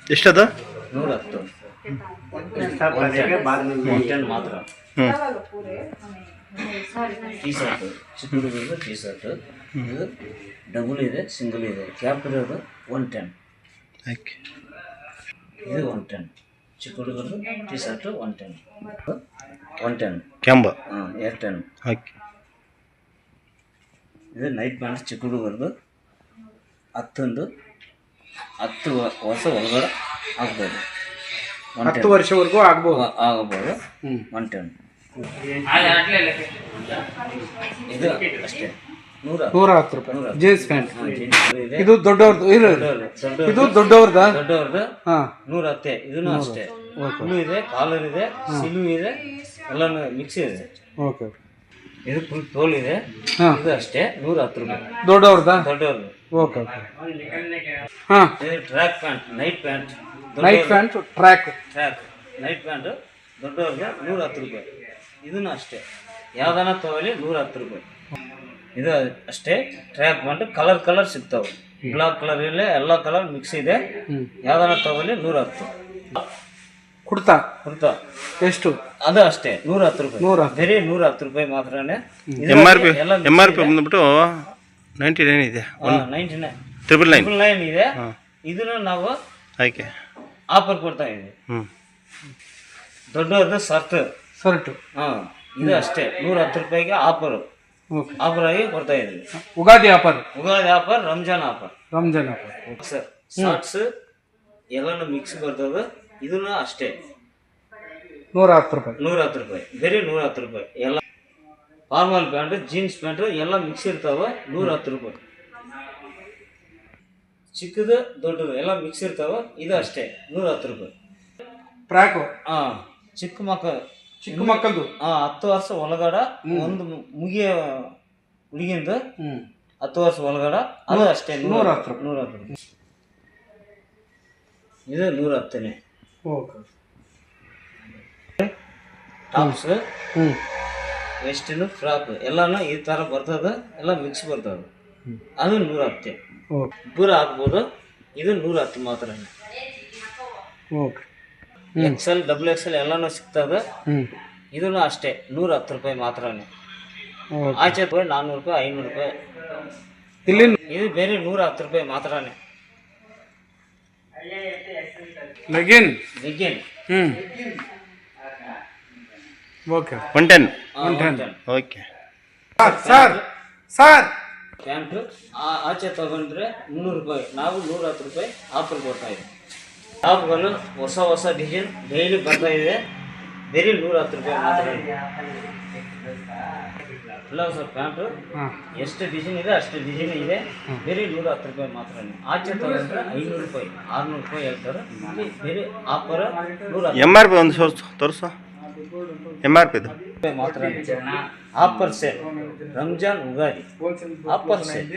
ಎಷ್ಟದು 110 ಮಾತ್ರ T shirt ಚಿಕ್ಕ ಹುಡುಗರದು T shirt ಇದು ಡಬಲ್ ಇದೆ ಸಿಂಗಲ್ ಇದೆ ಕ್ಯಾಪ್ ಇರೋದು 110 ಇದು 110 ಚಿಕ್ಕ ಹುಡುಗರದು ಟೀ ಶರ್ಟ್ 110 ಕ್ಯಾಂಬ ಏರ್ 10 ಇದು ನೈಟ್ ಪ್ಯಾಂಟ್ ಚಿಕ್ಕ ಹುಡುಗರದು 10 ವರ್ಷ ಒಳಗಡೆ ಆಗ್ಬೋದು 10 ವರ್ಷವರೆಗೂ ಆಗಬಹುದು 110 ಇದು ಅಷ್ಟೇ 110 ರೂಪಾಯಿ ಜೀನ್ಸ್ ಪ್ಯಾಂಟ್ ಇದು ದೊಡ್ಡವ್ರದ್ದು ಇದು ದೊಡ್ಡವ್ರದ 110 ಇದನ್ನು ಅಷ್ಟೇ ಬ್ಲೂ ಇದೆ ಕಾಲರ್ ಇದೆ ಸಿಲ್ವ್ ಇದೆ ಎಲ್ಲಾನು ಮಿಕ್ಸ್ ಇದೆ ಓಕೆ ಇದು ಫುಲ್ ತೋಲ್ ಇದೆ ಇದು ಅಷ್ಟೇ 110 ರೂಪಾಯಿ ದೊಡ್ಡವ್ರದ್ದು ಓಕೆ ಹಾ ಇದು track pant night pant track night pant ದೊಡ್ಡವ್ರಿಗೆ 110 ರೂಪಾಯಿ ಇದನ್ನು ಅಷ್ಟೇ ಯಾವ್ದಾನ ತಗೊಳ್ಳಿ 110 ರೂಪಾಯಿ ಇದು ಅಷ್ಟೇ ಟ್ರ್ಯಾಕ್ ಪ್ಯಾಂಟ್ ಕಲರ್ ಸಿಗ್ತಾವೆ ಬ್ಲಾಕ್ ಕಲರ್ ಇಲ್ಲ ಎಲ್ಲ ಕಲರ್ ಮಿಕ್ಸ್ ಇದೆ ಯಾವ್ದಾನ ತಗೊಳ್ಳಿ 110 ಕುಡ್ತಾ ಎಷ್ಟು ಅದು ಅಷ್ಟೇ 110 ರೂಪಾಯಿ ಬರೀ 110 ರೂಪಾಯಿ ಮಾತ್ರನೇ ಎಮ್ ಆರ್ ಪಿ ಬಂದ್ಬಿಟ್ಟು 99 ಇದೆ 999 ಇದೆ ಇದನ್ನು ನಾವು ಆಫರ್ ಕೊಡ್ತಾ ಇದ್ದೀವಿ ದೊಡ್ಡದು ಶರ್ಟ್ ಇದು ಅಷ್ಟೇ 110 ರೂಪಾಯಿಗೆ ಆಫರ್ ಆಗಿ ಕೊಡ್ತಾ ಇದ್ದೀವಿ Ugadi offer Ramzan offer shorts ಎಲ್ಲಾನು ಮಿಕ್ಸ್ ಬರ್ತದೆ ಇದನ್ನು ಅಷ್ಟೇ 110 ರೂಪಾಯಿ ಬರೀ 110 ರೂಪಾಯಿ ಎಲ್ಲ ಫಾರ್ಮಲ್ ಪ್ಯಾಂಟ್ ಜೀನ್ಸ್ ಪ್ಯಾಂಟ್ ಎಲ್ಲ ಮಿಕ್ಸ್ ಇರ್ತಾವೆ 110 ರೂಪಾಯಿ ಚಿಕ್ಕದು ದೊಡ್ಡದು ಎಲ್ಲ ಮಿಕ್ಸ್ ಇರ್ತಾವೆ ಇದು ಅಷ್ಟೇ 110 ರೂಪಾಯಿ ಫ್ರಾಕು ಚಿಕ್ಕ ಮಕ್ಕಳದು 10 ವರ್ಷ ಒಳಗಡೆ ಒಂದು ಮುಗಿಯ ಹುಡುಗಿಂದ 10 ವರ್ಷ ಒಳಗಡೆ ಅದು ಅಷ್ಟೇ 110 ರೂಪಾಯಿ ಇದು 110 ಟಾಪ್ಸ್ ವೆಸ್ಟರ್ನ್ ಫ್ರಾಕ್ ಎಲ್ಲಾನು ಈ ತರ ಬರ್ತದೆ ಎಲ್ಲ ಮಿಕ್ಸ್ ಬರ್ತದೆ ಅದು 110 ಪೂರ ಹಾಕ್ಬೋದು ಇದು 110 ಮಾತ್ರ XL XXL ಎಲ್ಲಾನು ಸಿಗ್ತದೆ ಇದನ್ನು ಅಷ್ಟೇ 110 ರೂಪಾಯಿ ಮಾತ್ರನೇ ಆಚೆ 400 ರೂಪಾಯಿ 500 ರೂಪಾಯಿ ಇದು ಬೇರೆ 110 ರೂಪಾಯಿ ಮಾತ್ರನೇ legging okay 110 okay sir pant ಆಚೆ ತಗೊಂಡ್ರೆ 300 ರೂಪಾಯಿ ನಾವು 110 ರೂಪಾಯಿ ಆಫರ್ ಕೊಡ್ತಾ ಇದ್ದೀವಿ ಟಾಪ್ಗಳು ಹೊಸ ಡಿಸೈನ್ ಡೈಲಿ ಬರ್ತಾ ಇದೆ ಬೇರೆ 110 ರೂಪಾಯಿ ಮಾತ್ರ ಇಲ್ಲ ಸರ್ ಪ್ಯಾಂಟು ಎಷ್ಟು ಡಿಸೈನ್ ಇದೆ ಅಷ್ಟು ಡಿಸೈನ್ ಇದೆ ಬೇರೆ 110 ರೂಪಾಯಿ ಮಾತ್ರ ಆಚೆ ತಗೊಂಡ್ರೆ 500 ರೂಪಾಯಿ 600 ರೂಪಾಯಿ ಹೇಳ್ತಾರೆ ಬೇರೆ ಆಫರ್ 110 ಎಮ್ ಆರ್ ಪಿ ಒಂದು ತೋರಿಸು ಎಮ್ ಆರ್ ಪಿ ಮಾತ್ರ offer sale Ramzan Ugadi offer sale